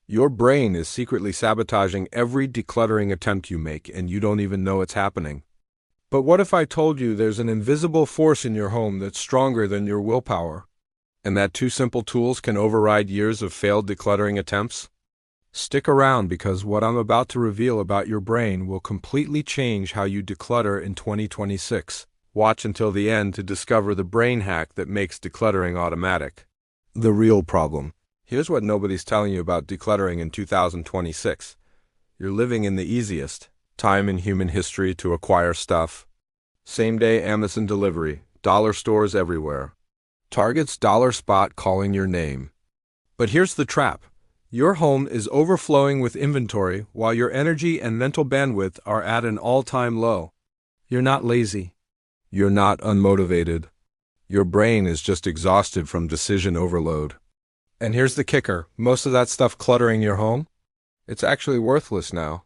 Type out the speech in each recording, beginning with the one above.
Your brain is secretly sabotaging every decluttering attempt you make, and you don't even know it's happening. But what if I told you there's an invisible force in your home that's stronger than your willpower, and that two simple tools can override years of failed decluttering attempts? Stick around, because what I'm about to reveal about your brain will completely change how you declutter in 2026. Watch until the end to discover the brain hack that makes decluttering automatic. The real problem. Here's what nobody's telling you about decluttering in 2026. You're living in the easiest time in human history to acquire stuff. Same-day Amazon delivery, dollar stores everywhere. Target's dollar spot calling your name. But here's the trap. Your home is overflowing with inventory while your energy and mental bandwidth are at an all-time low. You're not lazy. You're not unmotivated. Your brain is just exhausted from decision overload. And here's the kicker. Most of that stuff cluttering your home, it's actually worthless now.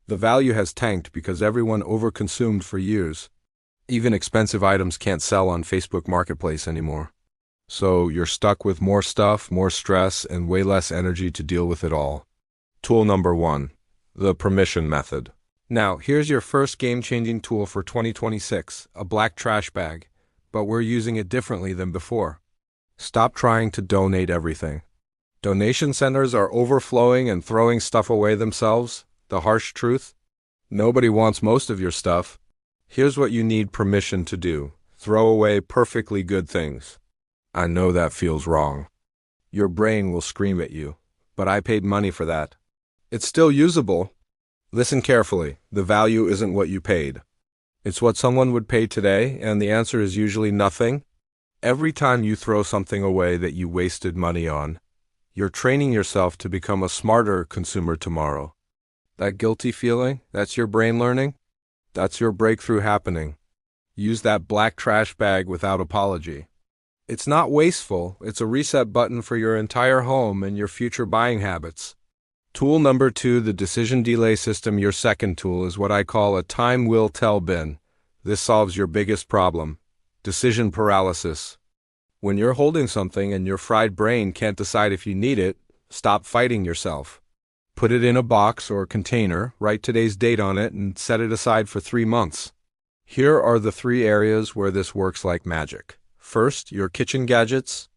The value has tanked because everyone overconsumed for years. Even expensive items can't sell on Facebook Marketplace anymore. So you're stuck with more stuff, more stress, and way less energy to deal with it all. Tool number 1, the permission method. Now, here's your first game-changing tool for 2026, a black trash bag, but we're using it differently than before. Stop trying to donate everything. Donation centers are overflowing and throwing stuff away themselves. The harsh truth? Nobody wants most of your stuff. Here's what you need permission to do. Throw away perfectly good things. I know that feels wrong. Your brain will scream at you, but I paid money for that. It's still usable. Listen carefully. The value isn't what you paid. It's what someone would pay today, and the answer is usually nothing. Every time you throw something away that you wasted money on, you're training yourself to become a smarter consumer tomorrow. That guilty feeling, that's your brain learning. That's your breakthrough happening. Use that black trash bag without apology. It's not wasteful, it's a reset button for your entire home and your future buying habits. Tool number 2, the decision delay system. Your second tool is what I call a time will tell bin. This solves your biggest problem, decision paralysis. When you're holding something and your fried brain can't decide if you need it, stop fighting yourself. Put it in a box or container, write today's date on it, and set it aside for 3 months. Here are the 3 areas where this works like magic. First, your kitchen gadgets.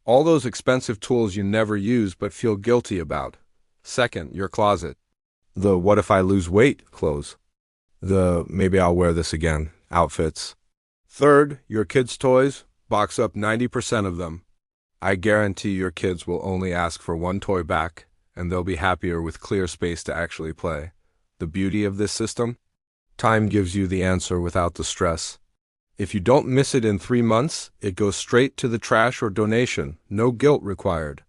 All those expensive tools you never use but feel guilty about. Second, your closet. The what if I lose weight clothes. The maybe I'll wear this again outfits. Third, your kids' toys. Box up 90% of them. I guarantee your kids will only ask for one toy back, and they'll be happier with clear space to actually play. The beauty of this system? Time gives you the answer without the stress. If you don't miss it in 3 months, it goes straight to the trash or donation. No guilt required.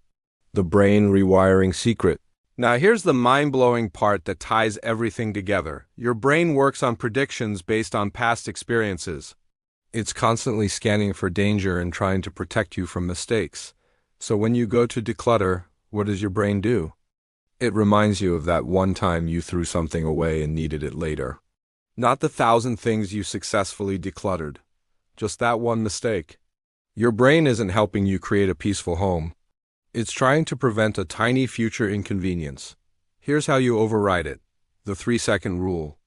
The brain rewiring secret. Now here's the mind-blowing part that ties everything together. Your brain works on predictions based on past experiences. It's constantly scanning for danger and trying to protect you from mistakes. So when you go to declutter, what does your brain do? It reminds you of that one time you threw something away and needed it later. Not the 1,000 things you successfully decluttered. Just that one mistake. Your brain isn't helping you create a peaceful home. It's trying to prevent a tiny future inconvenience. Here's how you override it. The 3-second rule.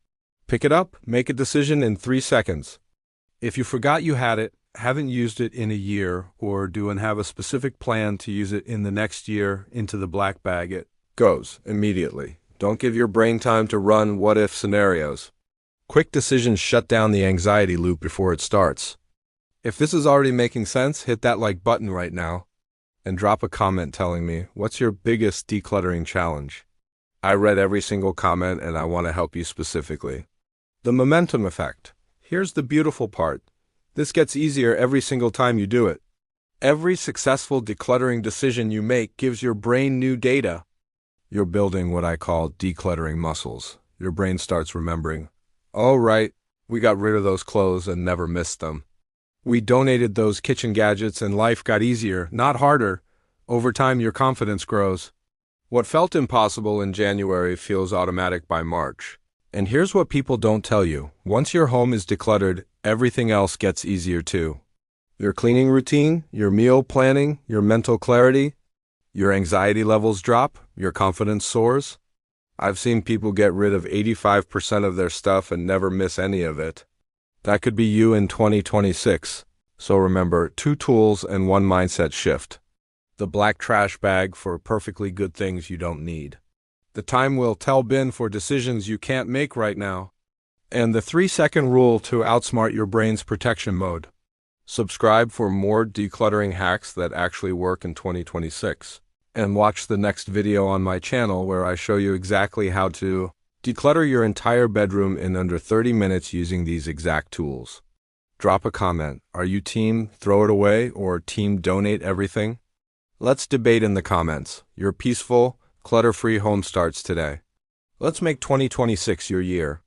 Pick it up, make a decision in 3 seconds. If you forgot you had it, haven't used it in a year, or do and have a specific plan to use it in the next year, into the black bag, it goes immediately. Don't give your brain time to run what-if scenarios. Quick decisions shut down the anxiety loop before it starts. If this is already making sense, hit that like button right now and drop a comment telling me, what's your biggest decluttering challenge? I read every single comment and I want to help you specifically. The momentum effect. Here's the beautiful part. This gets easier every single time you do it. Every successful decluttering decision you make gives your brain new data. You're building what I call decluttering muscles. Your brain starts remembering, oh right, we got rid of those clothes and never missed them. We donated those kitchen gadgets and life got easier, not harder. Over time, your confidence grows. What felt impossible in January feels automatic by March. And here's what people don't tell you. Once your home is decluttered, everything else gets easier too. Your cleaning routine, your meal planning, your mental clarity. Your anxiety levels drop, your confidence soars. I've seen people get rid of 85% of their stuff and never miss any of it. That could be you in 2026. So remember, 2 tools and 1 mindset shift. The black trash bag for perfectly good things you don't need. The time will tell bin for decisions you can't make right now. And the 3-second rule to outsmart your brain's protection mode. Subscribe for more decluttering hacks that actually work in 2026. And watch the next video on my channel where I show you exactly how to declutter your entire bedroom in under 30 minutes using these exact tools. Drop a comment. Are you team throw it away or team donate everything? Let's debate in the comments. Your peaceful, clutter-free home starts today. Let's make 2026 your year.